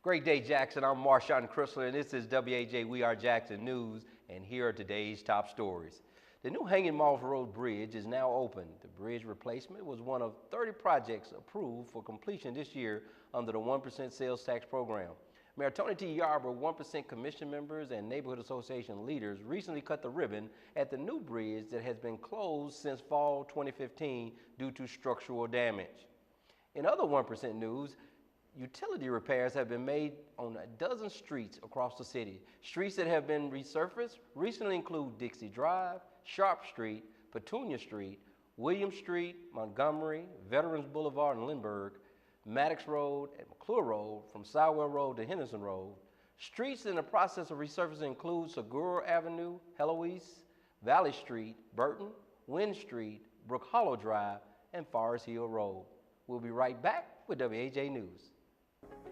Great day, Jackson. I'm Marshawn Chrysler, and this is WAJ We Are Jackson News, and here are today's top stories. The new Hanging Moss Road Bridge is now open. The bridge replacement was one of 30 projects approved for completion this year under the 1% sales tax program. Mayor Tony T. Yarborough, 1% commission members, and neighborhood association leaders recently cut the ribbon at the new bridge that has been closed since fall 2015 due to structural damage. In other 1% news, utility repairs have been made on a dozen streets across the city. Streets that have been resurfaced recently include Dixie Drive, Sharp Street, Petunia Street, William Street, Montgomery, Veterans Boulevard and Lindbergh, Maddox Road and McClure Road from Sidewell Road to Henderson Road. Streets in the process of resurfacing include Segura Avenue, Heloise, Valley Street, Burton, Wynn Street, Brook Hollow Drive, and Forest Hill Road. We'll be right back with WAJ News.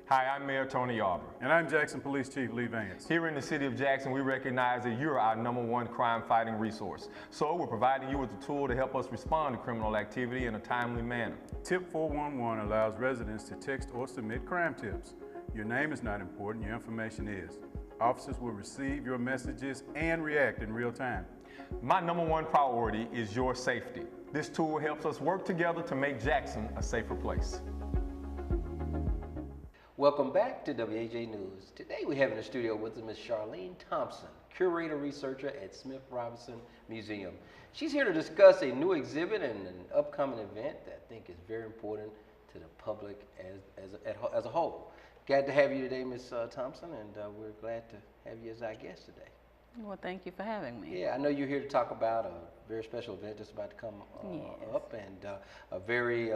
Hi, I'm Mayor Tony Yarborough. And I'm Jackson Police Chief Lee Vance. Here in the city of Jackson, we recognize that you're our #1 crime-fighting resource. So we're providing you with a tool to help us respond to criminal activity in a timely manner. Tip 411 allows residents to text or submit crime tips. Your name is not important, your information is. Officers will receive your messages and react in real time. My #1 priority is your safety. This tool helps us work together to make Jackson a safer place. Welcome back to WAJ News. Today we have in the studio with us Ms. Charlene Thompson, curator researcher at Smith Robinson Museum. She's here to discuss a new exhibit and an upcoming event that I think is very important to the public as a whole. Glad to have you today, Ms. Thompson, and we're glad to have you as our guest today. Well, thank you for having me. Yeah, I know you're here to talk about a very special event that's about to come up, and a very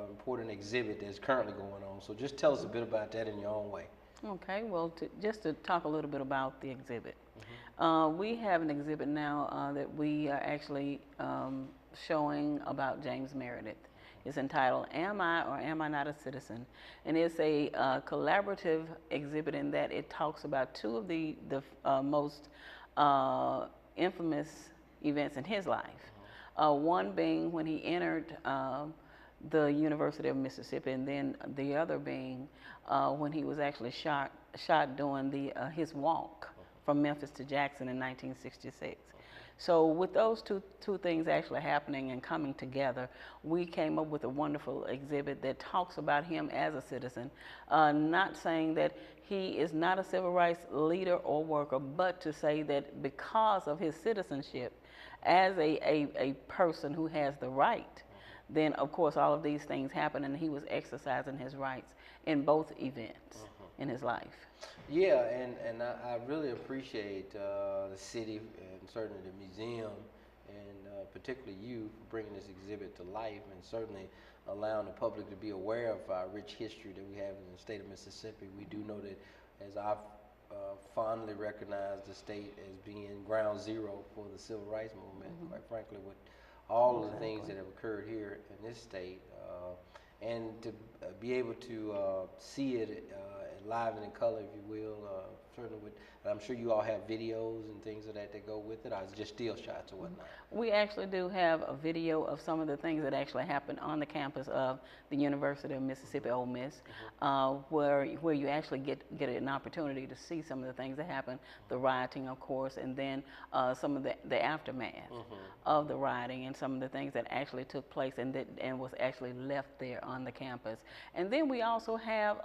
important exhibit that's currently going on. So just tell us a bit about that in your own way. Okay, well, just to talk a little bit about the exhibit. We have an exhibit now that we are actually showing about James Meredith. It's entitled, Am I or Am I Not a Citizen? And it's a collaborative exhibit in that it talks about two of the most infamous events in his life. One being when he entered the University of Mississippi, and then the other being when he was actually shot during his walk from Memphis to Jackson in 1966. So with those two things actually happening and coming together, we came up with a wonderful exhibit that talks about him as a citizen, not saying that he is not a civil rights leader or worker, but to say that because of his citizenship as a person who has the right, then of course all of these things happen, and he was exercising his rights in both events in his life. Yeah, and I really appreciate the city and certainly the museum and particularly you for bringing this exhibit to life and certainly allowing the public to be aware of our rich history that we have in the state of Mississippi. We do know that, as I've fondly recognized the state as being ground zero for the civil rights movement, quite frankly, with all of the things that have occurred here in this state, and to be able to see it live and in color, if you will, certainly with, I'm sure you all have videos and things of that go with it, or is it just still shots or whatnot? We actually do have a video of some of the things that actually happened on the campus of the University of Mississippi Ole Miss, where you actually get an opportunity to see some of the things that happened, the rioting, of course, and then some of the aftermath of the rioting and some of the things that actually took place and was actually left there on the campus. And then we also have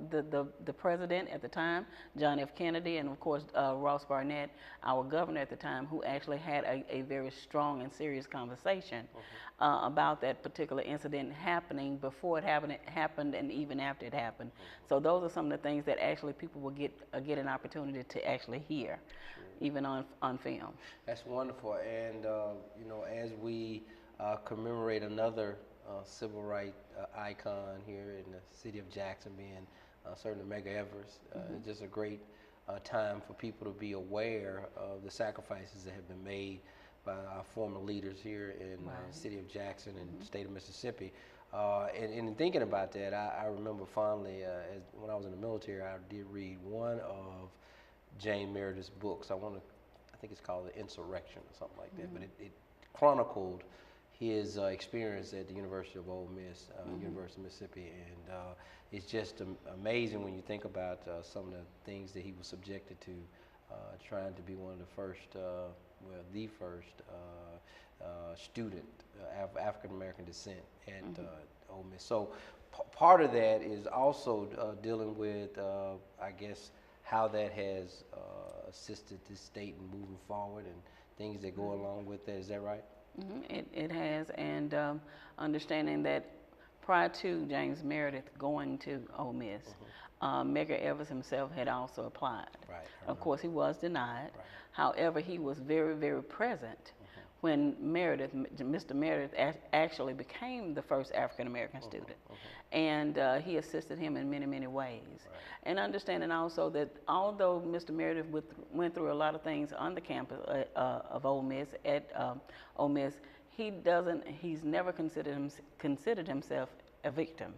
the president at the time, John F. Kennedy, and of course Ross Barnett, our governor at the time, who actually had a very strong and serious conversation about that particular incident happening before it happened and even after it happened. So those are some of the things that actually people will get an opportunity to actually hear, even on film. That's wonderful. And you know, as we commemorate another civil rights icon here in the city of Jackson, being certainly Medgar Evers, it's just a great time for people to be aware of the sacrifices that have been made by our former leaders here in the city of Jackson and the state of Mississippi. And in thinking about that, I remember fondly, when I was in the military, I did read one of James Meredith's books. I think it's called The Insurrection or something like that, but it chronicled his experience at the University of Ole Miss, University of Mississippi, and it's just amazing when you think about some of the things that he was subjected to, trying to be one of the first, well, the first student of African American descent at Ole Miss. So part of that is also dealing with, I guess, how that has assisted the state in moving forward and things that go along with that. Is that right? It has, and understanding that prior to James Meredith going to Ole Miss, Medgar Evers himself had also applied. Right. Of course, he was denied. Right. However, he was very, very present when Mr. Meredith actually became the first African American student. And he assisted him in many, many ways. Right. And understanding also that although Mr. Meredith went through a lot of things on the campus of Ole Miss, at Ole Miss, he's never considered himself a victim.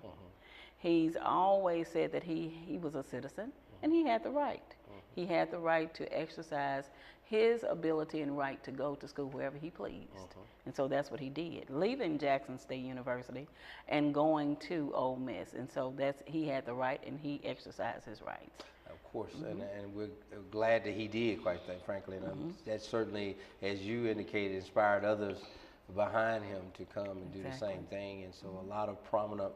He's always said that he was a citizen and he had the right. He had the right to exercise his ability and right to go to school wherever he pleased. And so that's what he did, leaving Jackson State University and going to Ole Miss. And so he had the right and he exercised his rights. Of course, and we're glad that he did, quite frankly. And that certainly, as you indicated, inspired others behind him to come and do the same thing. And so a lot of prominent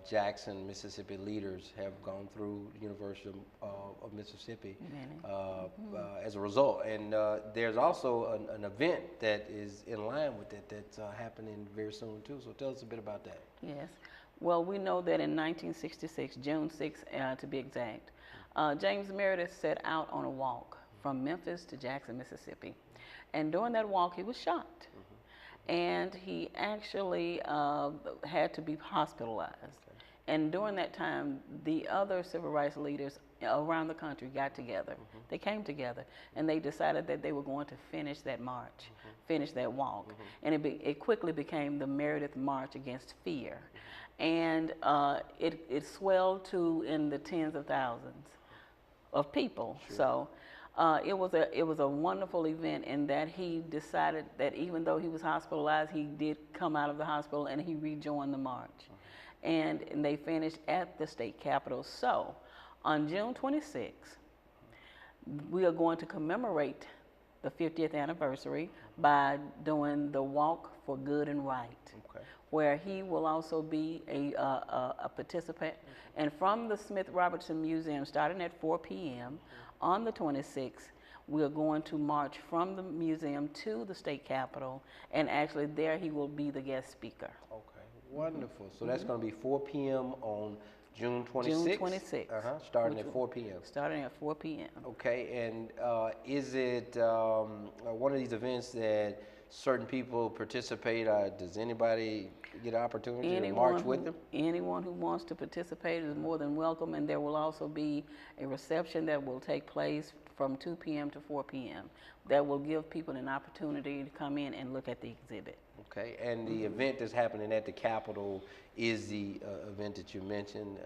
Jackson, Mississippi leaders have gone through the University of Mississippi as a result. And there's also an event that is in line with it that's happening very soon too. So tell us a bit about that. Yes. Well, we know that in 1966, June 6th to be exact, James Meredith set out on a walk from Memphis to Jackson, Mississippi. And during that walk, he was shot. And he actually had to be hospitalized. And during that time, the other civil rights leaders around the country got together. They came together and they decided that they were going to finish that march, finish that walk. And it quickly became the Meredith March Against Fear. And it swelled to in the tens of thousands of people. So it was a wonderful event in that he decided that even though he was hospitalized, he did come out of the hospital and he rejoined the march. And they finished at the state capitol. So on June 26th, we are going to commemorate the 50th anniversary by doing the Walk for Good and Right, where he will also be a participant. And from the Smith Robertson Museum, starting at 4 p.m., on the 26th, we are going to march from the museum to the state capitol, and actually there he will be the guest speaker. Okay, wonderful. So that's going to be 4 p.m. on June 26th? June 26th. Starting at 4 p.m. Starting at 4 p.m. Okay, and is it one of these events that certain people participate? Does anybody get an opportunity to march with them? Anyone who wants to participate is more than welcome, and there will also be a reception that will take place from 2 p.m. to 4 p.m. that will give people an opportunity to come in and look at the exhibit. Okay, and the event that's happening at the Capitol is the event that you mentioned,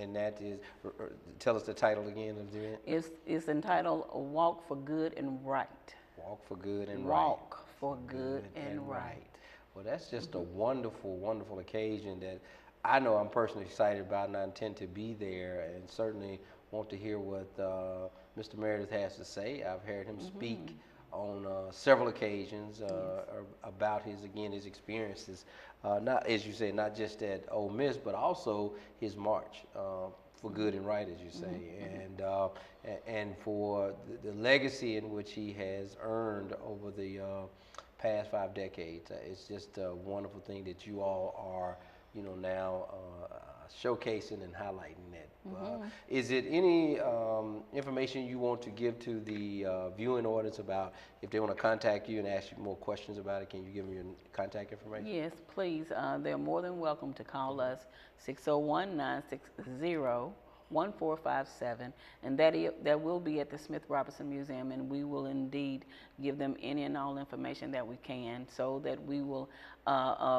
and that is, tell us the title again of the event. It's entitled A Walk for Good and Right. Walk for Good and Right. Walk for Good and Right. Well, that's just a wonderful, wonderful occasion that I know I'm personally excited about, and I intend to be there and certainly want to hear what Mr. Meredith has to say. I've heard him speak on several occasions about his experiences, not, as you say, not just at Ole Miss, but also his march for good and right, as you say, and for the legacy in which he has earned over the past 5 decades. It's just a wonderful thing that you all are, now showcasing and highlighting that. Is it any information you want to give to the viewing audience about if they want to contact you and ask you more questions about it? Can you give them your contact information? Yes, please. They're more than welcome to call us 601-960-1457, and that will be at the Smith Robertson Museum, and we will indeed give them any and all information that we can so that we will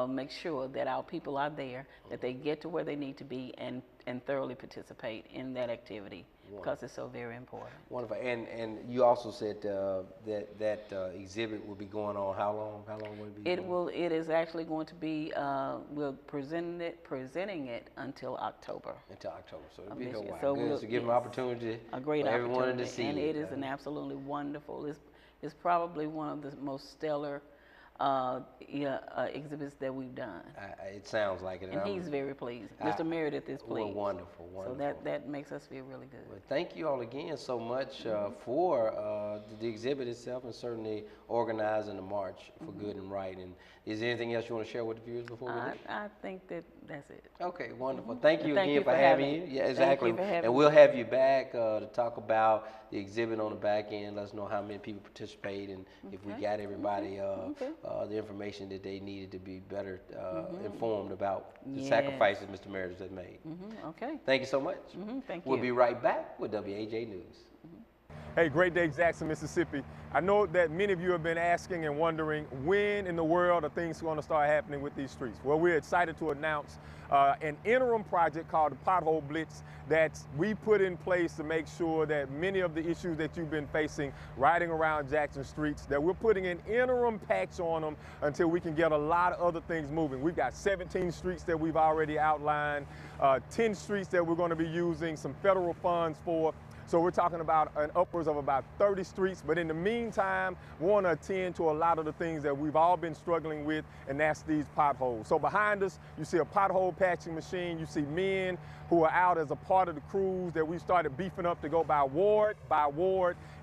make sure that our people are there, that they get to where they need to be, and and thoroughly participate in that activity because it's so very important. Wonderful. And you also said that exhibit will be going on how long? How long will it be? It is actually going to be, we're presenting it until October. Until October, so it'll be this a year. while. So Good. So give them opportunity. A great for everyone opportunity, to see and it. it is an absolutely wonderful. It's probably one of the most stellar exhibits that we've done. It sounds like it. And he's very pleased. Mr. Meredith is pleased. Well, wonderful, wonderful. So that makes us feel really good. Well, thank you all again so much for the exhibit itself and certainly organizing the March for Good and Right. And is there anything else you want to share with the viewers before we leave? I think that's it. Okay, wonderful. Thank you Thank again you for for having having you. me. Yeah, Thank exactly. you for having And me. we'll have you back to talk about the exhibit on the back end. Let us know how many people participate and if we got everybody the information that they needed to be better informed about the Yes. sacrifices Mr. Meredith has made. Okay. Thank you so much. Thank We'll you. be right back with WAJ News. Hey, great day, Jackson, Mississippi. I know that many of you have been asking and wondering when in the world are things going to start happening with these streets. Well, we're excited to announce an interim project called the Pothole Blitz that we put in place to make sure that many of the issues that you've been facing riding around Jackson streets, that we're putting an interim patch on them until we can get a lot of other things moving. We've got 17 streets that we've already outlined, 10 streets that we're going to be using some federal funds for. So we're talking about an upwards of about 30 streets, but in the meantime, we want to attend to a lot of the things that we've all been struggling with, and that's these potholes. So behind us, you see a pothole patching machine. You see men who are out as a part of the crews that we started beefing up to go by ward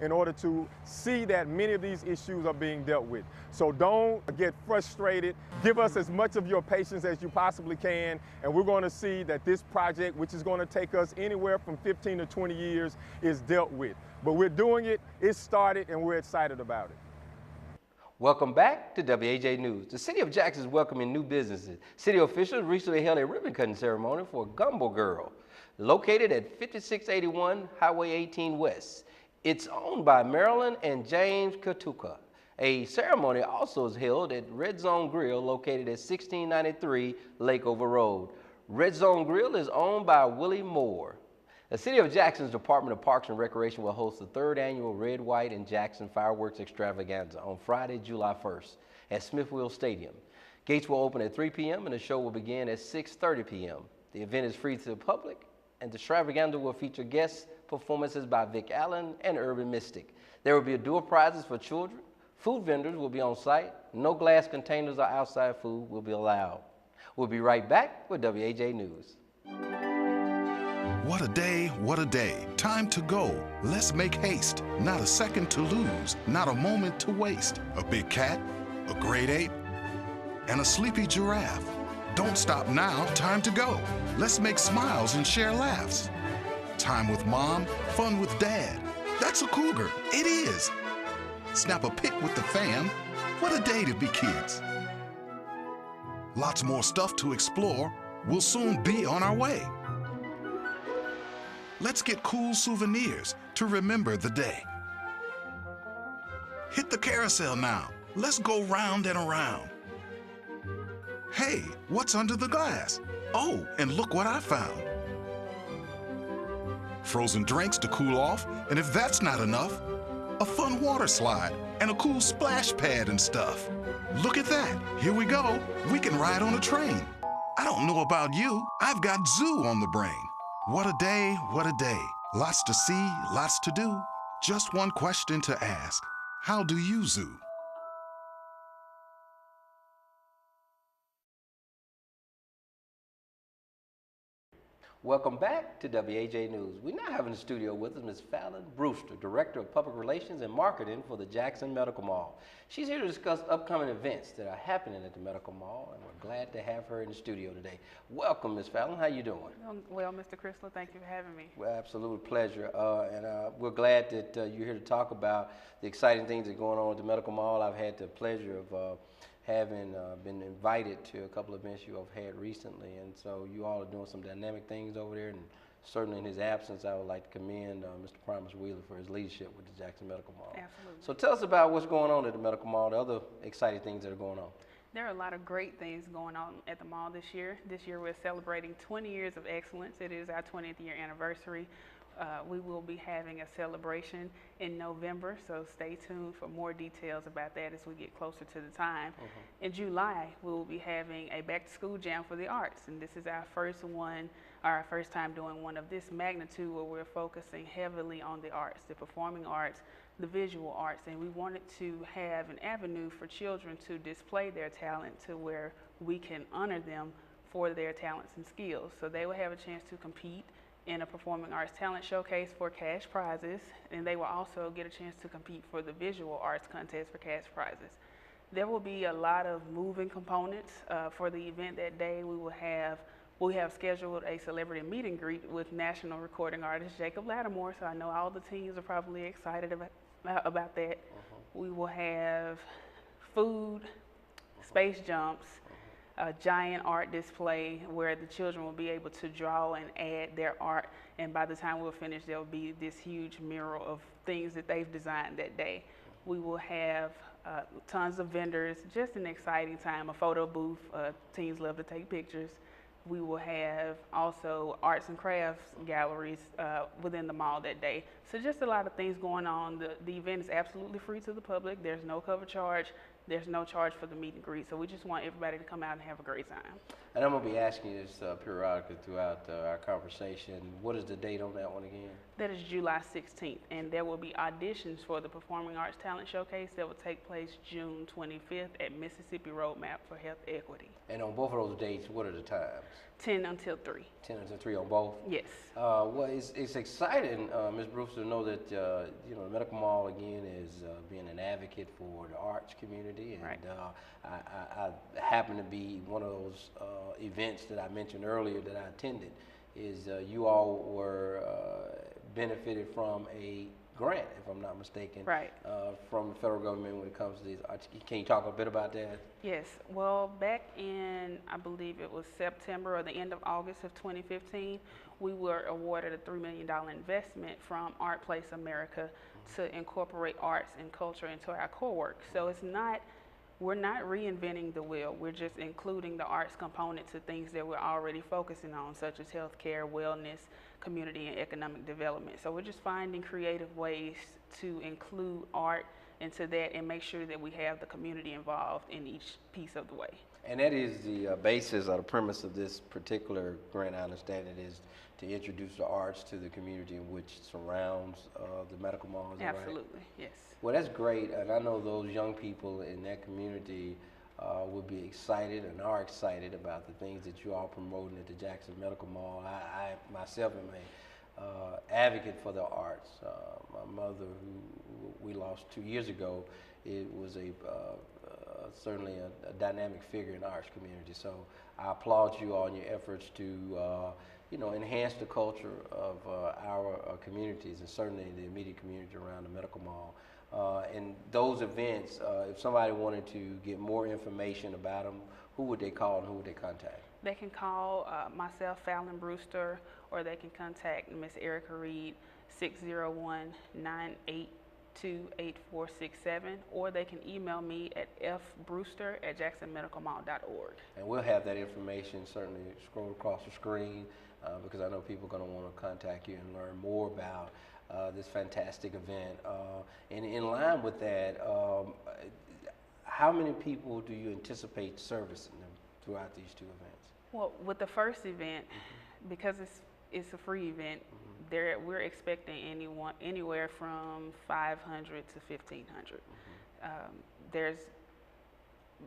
in order to see that many of these issues are being dealt with. So don't get frustrated. Give us as much of your patience as you possibly can, and we're going to see that this project, which is going to take us anywhere from 15 to 20 years, is dealt with. But we're doing it, it's started, and we're excited about it. Welcome back to WAJ News. The City of Jackson is welcoming new businesses. City officials recently held a ribbon cutting ceremony for Gumbo Girl, located at 5681 Highway 18 West. It's owned by Marilyn and James Katuka. A ceremony also is held at Red Zone Grill, located at 1693 Lakeover Road. Red Zone Grill is owned by Willie Moore. The City of Jackson's Department of Parks and Recreation will host the 3rd annual Red, White, and Jackson Fireworks Extravaganza on Friday, July 1st at Smithfield Stadium. Gates will open at 3 p.m. and the show will begin at 6:30 p.m. The event is free to the public, and the extravaganza will feature guest performances by Vic Allen and Urban Mystic. There will be door prizes for children. Food vendors will be on site. No glass containers or outside food will be allowed. We'll be right back with WAJ News. What a day, what a day. Time to go. Let's make haste. Not a second to lose, not a moment to waste. A big cat, a great ape, and a sleepy giraffe. Don't stop now, time to go. Let's make smiles and share laughs. Time with mom, fun with dad. That's a cougar, it is. Snap a pic with the fam. What a day to be kids. Lots more stuff to explore. We'll soon be on our way. Let's get cool souvenirs to remember the day. Hit the carousel now. Let's go round and around. Hey, what's under the glass? Oh, and look what I found. Frozen drinks to cool off, and if that's not enough, a fun water slide and a cool splash pad and stuff. Look at that. Here we go. We can ride on a train. I don't know about you. I've got zoo on the brain. What a day, what a day. Lots to see, lots to do. Just one question to ask. How do you zoo? Welcome back to WAJ News. We now have in the studio with us Ms. Fallon Brewster, Director of Public Relations and Marketing for the Jackson Medical Mall. She's here to discuss upcoming events that are happening at the Medical Mall, and we're glad to have her in the studio today. Welcome, Ms. Fallon. How you doing? Well, Mr. Chrysler, thank you for having me. Well, absolute pleasure. And we're glad that you're here to talk about the exciting things that are going on at the Medical Mall. I've had the pleasure of having been invited to a couple of events you have had recently, and so you all are doing some dynamic things over there, and certainly in his absence, I would like to commend Mr. Promise Wheeler for his leadership with the Jackson Medical Mall. Absolutely. So tell us about what's going on at the Medical Mall, the other exciting things that are going on. There are a lot of great things going on at the mall this year. This year we're celebrating 20 years of excellence. It is our 20th year anniversary. We will be having a celebration in November, so stay tuned for more details about that as we get closer to the time. In July, we will be having a back-to-school jam for the arts, and this is our first one, or our first time doing one of this magnitude, where we're focusing heavily on the arts, the performing arts, the visual arts, and we wanted to have an avenue for children to display their talent to where we can honor them for their talents and skills. So they will have a chance to compete in a performing arts talent showcase for cash prizes, and they will also get a chance to compete for the visual arts contest for cash prizes. There will be a lot of moving components for the event that day. We have scheduled a celebrity meet and greet with national recording artist Jacob Lattimore, so I know all the teens are probably excited about that. We will have food, space jumps, a giant art display where the children will be able to draw and add their art, and by the time we're finished, there will be this huge mural of things that they've designed that day. We will have tons of vendors, just an exciting time, a photo booth, teens love to take pictures. We will have also arts and crafts galleries within the mall that day. So just a lot of things going on. The event is absolutely free to the public. There's no cover charge. There's no charge for the meet and greet. So we just want everybody to come out and have a great time. And I'm going to be asking you this periodically throughout our conversation. What is the date on that one again? That is July 16th, and there will be auditions for the Performing Arts Talent Showcase that will take place June 25th at Mississippi Roadmap for Health Equity. And on both of those dates, what are the times? 10 until 3. 10 until 3 on both? Yes. Well, it's exciting, Ms. Brewster, to know that you know, the Medical Mall again is being an advocate for the arts community, and right. I happen to be one of those events that I mentioned earlier that I attended. Is you all were benefited from a grant, if I'm not mistaken, right. From the federal government when it comes to these arts. Can you talk a bit about that? Yes. Well, back in, I believe it was September or the end of August of 2015, we were awarded a $3 million investment from Art Place America to incorporate arts and culture into our core work. So it's not, we're not reinventing the wheel. We're just including the arts component to things that we're already focusing on, such as healthcare, wellness, community, and economic development. So we're just finding creative ways to include art into that and make sure that we have the community involved in each piece of the way. And that is the basis or the premise of this particular grant, I understand it, is to introduce the arts to the community in which surrounds the medical mall, is that right? Absolutely, yes. Well, that's great, and I know those young people in that community will be excited and are excited about the things that you all promoting at the Jackson Medical Mall. I myself am a advocate for the arts. My mother, who we lost 2 years ago, it was certainly a dynamic figure in the arts community. So I applaud you on your efforts to you know, enhance the culture of our communities, and certainly the immediate community around the medical mall. And those events, if somebody wanted to get more information about them, who would they call and who would they contact? They can call myself, Fallon Brewster, or they can contact Miss Erica Reed, 601-982-8467, or they can email me at fbrewster@jacksonmedicalmall.org. And we'll have that information certainly scroll across the screen because I know people are going to want to contact you and learn more about this fantastic event. And in line with that, how many people do you anticipate servicing them throughout these two events? Well, with the first event, because it's a free event, we're expecting anywhere from 500 to 1,500. There's,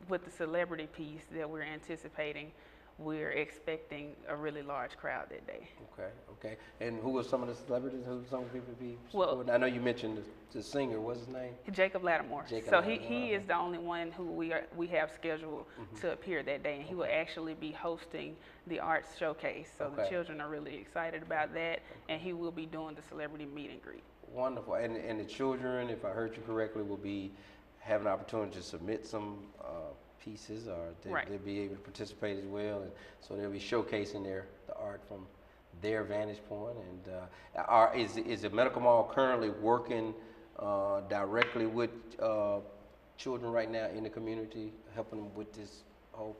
with the celebrity piece that we're anticipating, we're expecting a really large crowd that day. Okay. And who are some of the celebrities? Who some people be supporting? Well, I know you mentioned the singer. What's his name? Jacob Lattimore. He is the only one who we have scheduled to appear that day, and he will actually be hosting the arts showcase. So the children are really excited about that, and he will be doing the celebrity meet and greet. Wonderful. And the children, if I heard you correctly, will be having an opportunity to submit some pieces, or they'll be able to participate as well, and so they'll be showcasing the art from their vantage point. And is the Medical Mall currently working directly with children right now in the community, helping them with this whole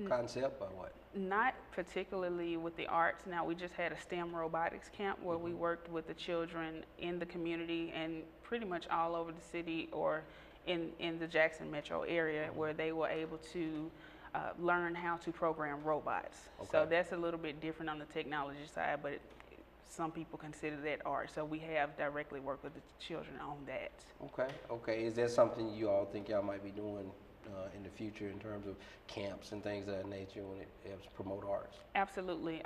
concept, or what? Not particularly with the arts. Now, we just had a STEM robotics camp where we worked with the children in the community and pretty much all over the city or in the Jackson metro area, where they were able to learn how to program robots. So that's a little bit different on the technology side, but some people consider that art. So we have directly worked with the children on that. Okay. Is that something you all think y'all might be doing in the future in terms of camps and things of that nature when it helps promote arts? Absolutely.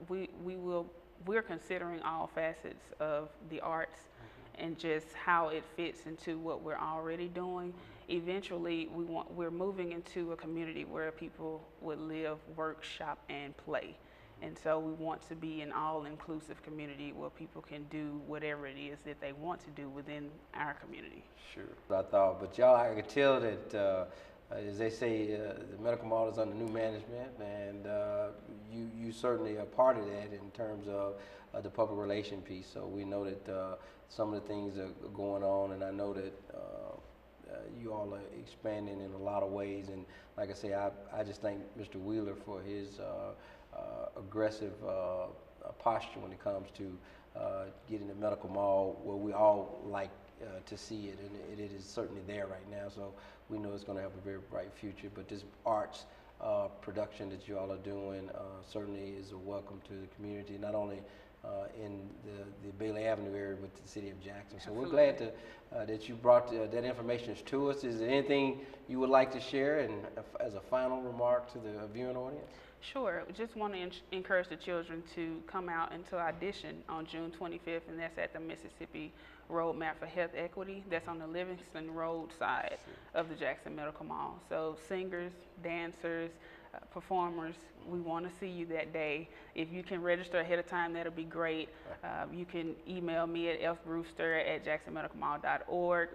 We're considering all facets of the arts and just how it fits into what we're already doing. Eventually, we're moving into a community where people would live, work, shop, and play. And so we want to be an all-inclusive community where people can do whatever it is that they want to do within our community. Sure. I thought, but y'all, I could tell that, as they say, the medical mall is under new management, and you certainly are part of that in terms of the public relation piece. So we know that some of the things are going on, and I know that you all are expanding in a lot of ways. And like I say, I just thank Mr. Wheeler for his aggressive posture when it comes to getting the medical mall where we all like to see it, and it is certainly there right now. So we know it's going to have a very bright future. But this arts production that you all are doing certainly is a welcome to the community, not only in the Bailey Avenue area, but the city of Jackson. So Absolutely. we're glad that you brought that information to us. Is there anything you would like to share, and as a final remark to the viewing audience? Sure. We just want to encourage the children to come out and to audition on June 25th, and that's at the Mississippi Roadmap for Health Equity. That's on the Livingston Road side of the Jackson Medical Mall. So singers, dancers, performers, we want to see you that day. If you can register ahead of time, that'll be great. You can email me at fbrewster@jacksonmedicalmall.org.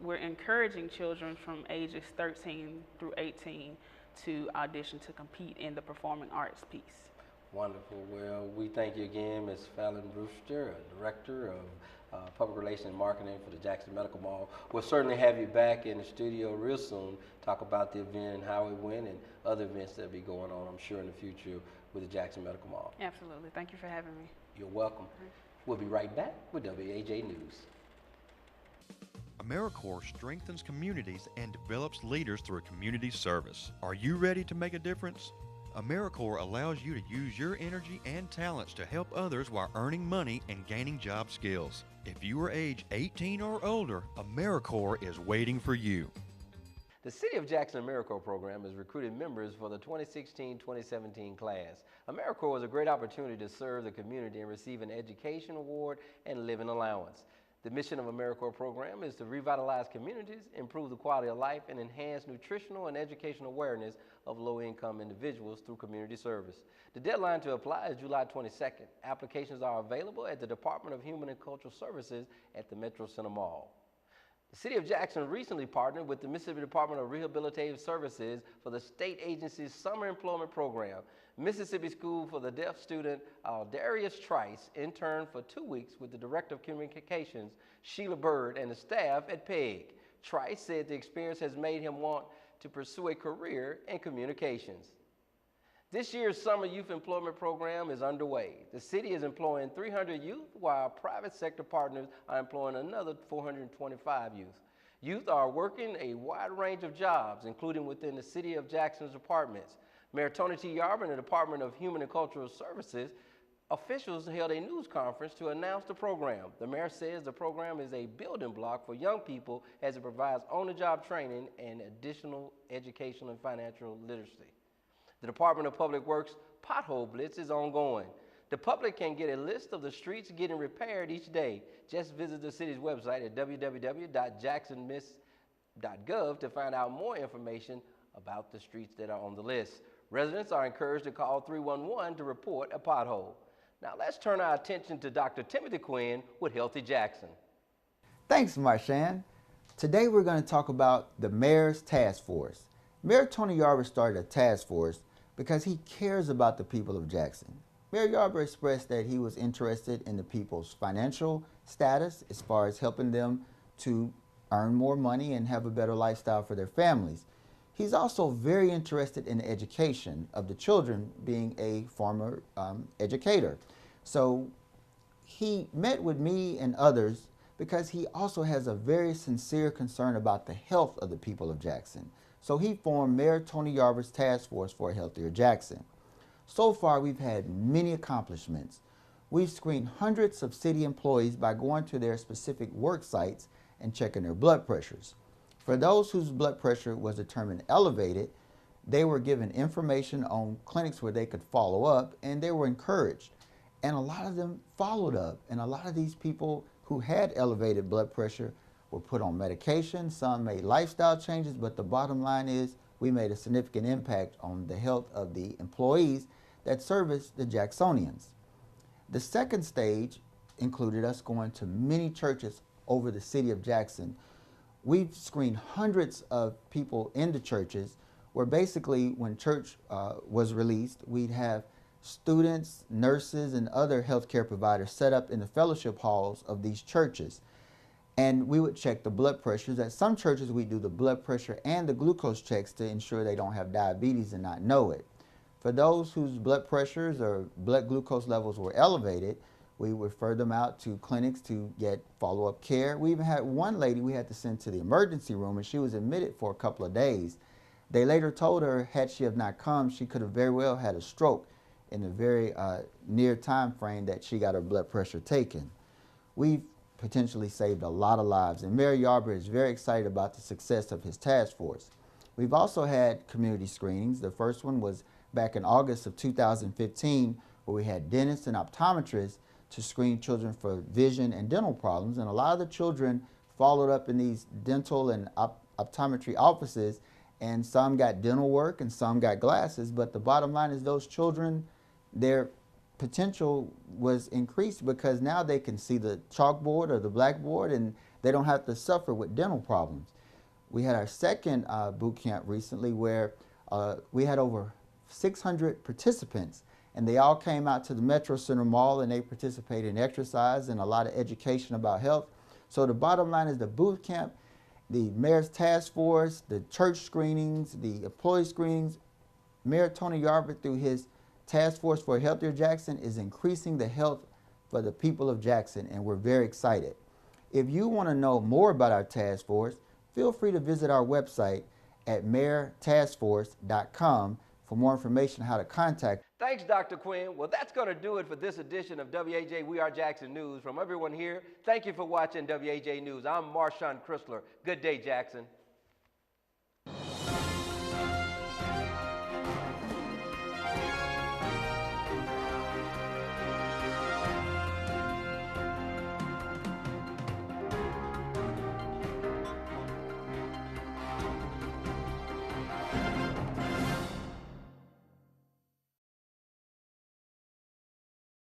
We're encouraging children from ages 13 through 18 to audition to compete in the performing arts piece. Wonderful. Well, we thank you again, Ms. Fallon Brewster, Director of Public Relations and Marketing for the Jackson Medical Mall. We'll certainly have you back in the studio real soon, talk about the event and how it went and other events that will be going on, I'm sure, in the future with the Jackson Medical Mall. Absolutely. Thank you for having me. You're welcome. We'll be right back with WAJ News. AmeriCorps strengthens communities and develops leaders through community service. Are you ready to make a difference? AmeriCorps allows you to use your energy and talents to help others while earning money and gaining job skills. If you are age 18 or older, AmeriCorps is waiting for you. The City of Jackson AmeriCorps program has recruited members for the 2016-2017 class. AmeriCorps is a great opportunity to serve the community and receive an education award and living allowance. The mission of AmeriCorps program is to revitalize communities, improve the quality of life, and enhance nutritional and educational awareness of low-income individuals through community service. The deadline to apply is July 22nd. Applications are available at the Department of Human and Cultural Services at the Metro Center Mall. The City of Jackson recently partnered with the Mississippi Department of Rehabilitative Services for the state agency's summer employment program. Mississippi School for the Deaf student Darius Trice interned for 2 weeks with the Director of Communications, Sheila Bird, and the staff at PEG. Trice said the experience has made him want to pursue a career in communications. This year's summer youth employment program is underway. The city is employing 300 youth, while private sector partners are employing another 425 youth. Youth are working a wide range of jobs, including within the City of Jackson's departments. Mayor Tony T. Yarber and the Department of Human and Cultural Services officials held a news conference to announce the program. The mayor says the program is a building block for young people as it provides on-the-job training and additional educational and financial literacy. The Department of Public Works Pothole Blitz is ongoing. The public can get a list of the streets getting repaired each day. Just visit the city's website at www.jacksonmiss.gov to find out more information about the streets that are on the list. Residents are encouraged to call 311 to report a pothole. Now let's turn our attention to Dr. Timothy Quinn with Healthy Jackson. Thanks, Marshan. Today we're going to talk about the Mayor's Task Force. Mayor Tony Yarber started a task force because he cares about the people of Jackson. Mayor Yarber expressed that he was interested in the people's financial status as far as helping them to earn more money and have a better lifestyle for their families. He's also very interested in the education of the children, being a former educator. So he met with me and others because he also has a very sincere concern about the health of the people of Jackson. So he formed Mayor Tony Yarber's task force for a healthier Jackson. So far, we've had many accomplishments. We've screened hundreds of city employees by going to their specific work sites and checking their blood pressures. For those whose blood pressure was determined elevated, they were given information on clinics where they could follow up, and they were encouraged. And a lot of them followed up, and a lot of these people who had elevated blood pressure were put on medication. Some made lifestyle changes, but the bottom line is we made a significant impact on the health of the employees that service the Jacksonians. The second stage included us going to many churches over the city of Jackson. We've screened hundreds of people in the churches where basically when church was released, we'd have students, nurses, and other healthcare providers set up in the fellowship halls of these churches. And we would check the blood pressures. At some churches, we do the blood pressure and the glucose checks to ensure they don't have diabetes and not know it. For those whose blood pressures or blood glucose levels were elevated, we would refer them out to clinics to get follow-up care. We even had one lady we had to send to the emergency room, and she was admitted for a couple of days. They later told her, had she have not come, she could have very well had a stroke in the very near time frame that she got her blood pressure taken. We've potentially saved a lot of lives, and Mayor Yarber is very excited about the success of his task force. We've also had community screenings. The first one was back in August of 2015, where we had dentists and optometrists to screen children for vision and dental problems, and a lot of the children followed up in these dental and optometry offices, and some got dental work and some got glasses, but the bottom line is those children, their potential was increased because now they can see the chalkboard or the blackboard and they don't have to suffer with dental problems. We had our second boot camp recently where we had over 600 participants, and they all came out to the Metro Center Mall and they participated in exercise and a lot of education about health. So the bottom line is the boot camp, the mayor's task force, the church screenings, the employee screenings, Mayor Tony Yarber through his task force for a healthier Jackson is increasing the health for the people of Jackson, and we're very excited. If you want to know more about our task force, feel free to visit our website at mayortaskforce.com for more information on how to contact. Thanks, Dr. Quinn. Well, that's going to do it for this edition of WAJ We Are Jackson News. From everyone here, thank you for watching WAJ News. I'm Marshawn Chrysler. Good day, Jackson.